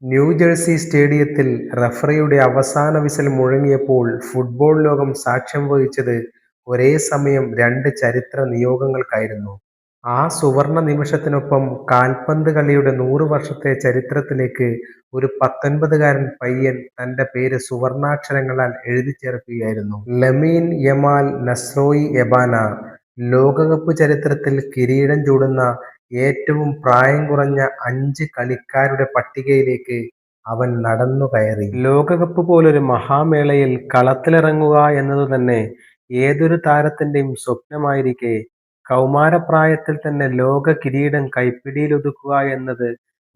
New Jersey സ്റ്റേഡിയത്തിൽ റഫറിയുടെ അവസാന whistle മുഴങ്ങിയപ്പോൾ football ലോകം സാക്ഷ്യം വഹിച്ചത് ഒരേ സമയം രണ്ട് ചരിത്ര നിയോഗങ്ങൾക്കായിരുന്നു. ആ സുവർണ നിമിഷത്തിനൊപ്പം കാൽപന്ത് കളിയുടെ 100 വർഷത്തെ ചരിത്രത്തിലേക്ക് ഒരു 19-കാരൻ പയ്യൻ തന്റെ പേര് സുവർണാക്ഷരങ്ങളാൽ എഴുതിച്ചേർക്കുകയായിരുന്നു. Lamine Yamal നസ്രോയി എബാന. ലോകകപ്പ് ചരിത്രത്തിൽ കിരീടം ചൂടുന്ന ഏറ്റവും പ്രായം കുറഞ്ഞ 5 കളിക്കാരുടെ പട്ടികയിലേക്ക് അവൻ നടന്നുകയറി. ലോകകപ്പ് പോലൊരു മഹാമേളയിൽ കളത്തിലിറങ്ങുക എന്നതുതന്നെ ഏതൊരു താരത്തിന്റെയും സ്വപ്നമായിരിക്കെ കൗമാരപ്രായത്തിൽ തന്നെ ലോക കിരീടം കൈപ്പിടിയിലൊതുക്കുക എന്നത്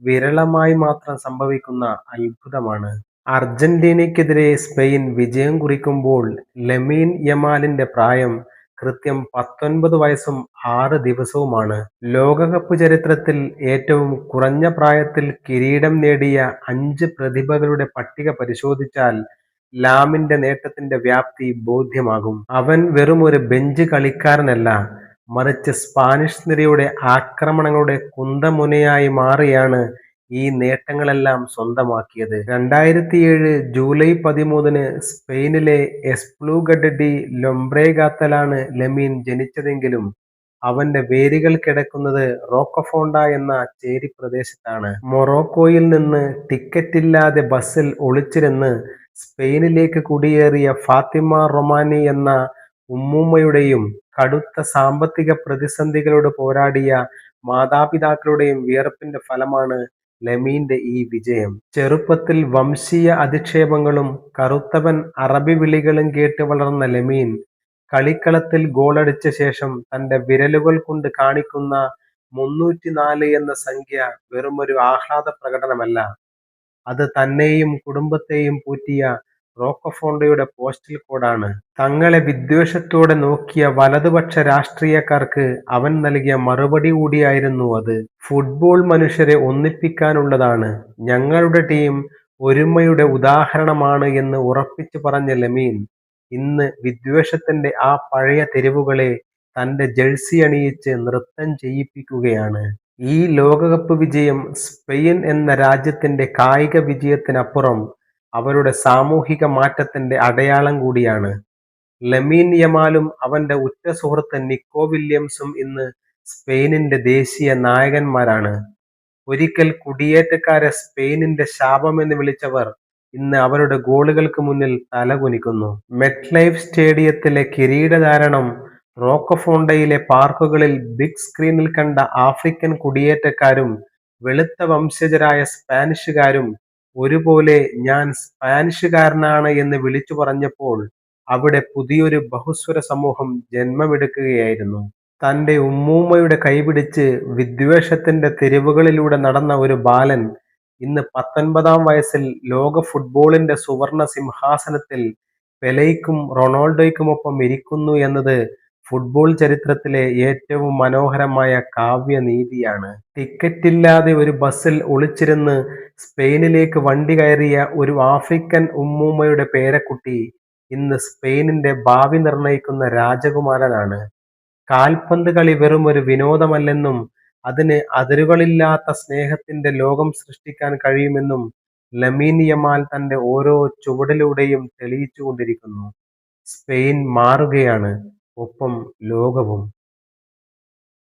വിരളമായി മാത്രം സംഭവിക്കുന്ന അത്ഭുതമാണ്. അർജന്റീനയ്ക്കെതിരെ സ്പെയിൻ വിജയം കുറിക്കുമ്പോൾ ലമീൻ യമാലിന്റെ പ്രായം കൃത്യം 19 വയസ്സും 6 ദിവസവുമാണ്. ലോകകപ്പ് ചരിത്രത്തിൽ ഏറ്റവും കുറഞ്ഞ പ്രായത്തിൽ കിരീടം നേടിയ 5 പ്രതിഭകളുടെ പട്ടിക പരിശോധിച്ചാൽ ലാമിന്റെ നേട്ടത്തിന്റെ വ്യാപ്തി ബോധ്യമാകും. അവൻ വെറുമൊരു ബെഞ്ച് കളിക്കാരനല്ല, മറിച്ച് സ്പാനിഷ് നിരയുടെ ആക്രമണങ്ങളുടെ കുന്തമുനയായി മാറിയാണ് ഈ നേട്ടങ്ങളെല്ലാം സ്വന്തമാക്കിയത്. 2007 ജൂലൈ 13 സ്പെയിനിലെ എസ്പ്ലൂഗഡ് ഡി ലൊംബ്രേഗാത്തിലാണ് ലമീൻ ജനിച്ചതെങ്കിലും അവന്റെ വേരുകൾ കിടക്കുന്നത് റോക്കഫോണ്ട എന്ന ചേരി പ്രദേശത്താണ്. മൊറോക്കോയിൽ നിന്ന് ടിക്കറ്റില്ലാതെ ബസ്സിൽ ഒളിച്ചിരുന്ന് സ്പെയിനിലേക്ക് കുടിയേറിയ ഫാത്തിമ റൊമാനി എന്ന ഉമ്മൂമ്മയുടെയും കടുത്ത സാമ്പത്തിക പ്രതിസന്ധികളോട് പോരാടിയ മാതാപിതാക്കളുടെയും വിയർപ്പിന്റെ ഫലമാണ് ലമീന്റെ ഈ വിജയം. ചെറുപ്പത്തിൽ വംശീയ അധിക്ഷേപങ്ങളും കറുത്തവൻ അറബി വിളികളും കേട്ട് വളർന്ന ലമീൻ കളിക്കളത്തിൽ ഗോളടിച്ച ശേഷം തന്റെ വിരലുകൾ കൊണ്ട് കാണിക്കുന്ന 304 എന്ന സംഖ്യ വെറുമൊരു ആഹ്ലാദ പ്രകടനമല്ല, അത് തന്നെയും കുടുംബത്തെയും പൂറ്റിയ റോക്കഫോണ്ടയുടെ പോസ്റ്റൽ കോഡാണ്. തങ്ങളെ വിദ്വേഷത്തോടെ നോക്കിയ വലതുപക്ഷ രാഷ്ട്രീയക്കാർക്ക് അവൻ നൽകിയ മറുപടി കൂടിയായിരുന്നു അത്. ഫുട്ബോൾ മനുഷ്യരെ ഒന്നിപ്പിക്കാനുള്ളതാണ്, ഞങ്ങളുടെ ടീം ഒരുമയുടെ ഉദാഹരണമാണ് എന്ന് ഉറപ്പിച്ചു പറഞ്ഞ ലമീൻ ഇന്ന് വിദ്വേഷത്തിന്റെ ആ പഴയ തെരുവുകളെ തന്റെ ജേഴ്സി അണിയിച്ച് നൃത്തം ചെയ്യിപ്പിക്കുകയാണ്. ഈ ലോകകപ്പ് വിജയം സ്പെയിൻ എന്ന രാജ്യത്തിന്റെ കായിക വിജയത്തിനപ്പുറം അവരുടെ സാമൂഹിക മാറ്റത്തിന്റെ അടയാളം കൂടിയാണ്. ലമീൻ യമാലും അവന്റെ ഉറ്റ സുഹൃത്ത് നിക്കോ വില്യംസും ഇന്ന് സ്പെയിനിന്റെ ദേശീയ നായകന്മാരാണ്. ഒരിക്കൽ കുടിയേറ്റക്കാരെ സ്പെയിനിന്റെ ശാപമെന്ന് വിളിച്ചവർ ഇന്ന് അവരുടെ ഗോളുകൾക്ക് മുന്നിൽ തലകുനിക്കുന്നു. മെറ്റ് ലൈഫ് സ്റ്റേഡിയത്തിലെ കിരീടധാരണം, റോക്കഫോണ്ടയിലെ പാർക്കുകളിൽ ബിഗ് സ്ക്രീനിൽ കണ്ട ആഫ്രിക്കൻ കുടിയേറ്റക്കാരും വെളുത്ത വംശജരായ സ്പാനിഷുകാരും ഒരുപോലെ ഞാൻ സ്പാനിഷുകാരനാണ് എന്ന് വിളിച്ചു പറഞ്ഞപ്പോൾ അവിടെ പുതിയൊരു ബഹുസ്വര സമൂഹം ജന്മമെടുക്കുകയായിരുന്നു. തന്റെ ഉമ്മൂമ്മയുടെ കൈപിടിച്ച് വിദ്വേഷത്തിന്റെ തെരുവുകളിലൂടെ നടന്ന ഒരു ബാലൻ ഇന്ന് 19-ാം വയസ്സിൽ ലോക ഫുട്ബോളിന്റെ സുവർണ സിംഹാസനത്തിൽ പെലെയ്ക്കും റൊണാൾഡോയ്ക്കുമൊപ്പം ഇരിക്കുന്നു എന്നത് ഫുട്ബോൾ ചരിത്രത്തിലെ ഏറ്റവും മനോഹരമായ കാവ്യനീതിയാണ്. ടിക്കറ്റില്ലാതെ ഒരു ബസ്സിൽ ഒളിച്ചിരുന്ന് സ്പെയിനിലേക്ക് വണ്ടി കയറിയ ഒരു ആഫ്രിക്കൻ ഉമ്മൂമ്മയുടെ പേരക്കുട്ടി ഇന്ന് സ്പെയിനിന്റെ ഭാവി നിർണയിക്കുന്ന രാജകുമാരനാണ്. കാൽപന്ത് കളി വെറും ഒരു വിനോദമല്ലെന്നും അതിന് അതിരുകളില്ലാത്ത സ്നേഹത്തിന്റെ ലോകം സൃഷ്ടിക്കാൻ കഴിയുമെന്നും ലമീൻ യമാൽ തന്റെ ഓരോ ചുവടിലൂടെയും തെളിയിച്ചുകൊണ്ടിരിക്കുന്നു. സ്പെയിൻ മാറുകയാണ്, ഒപ്പം ലോകവും.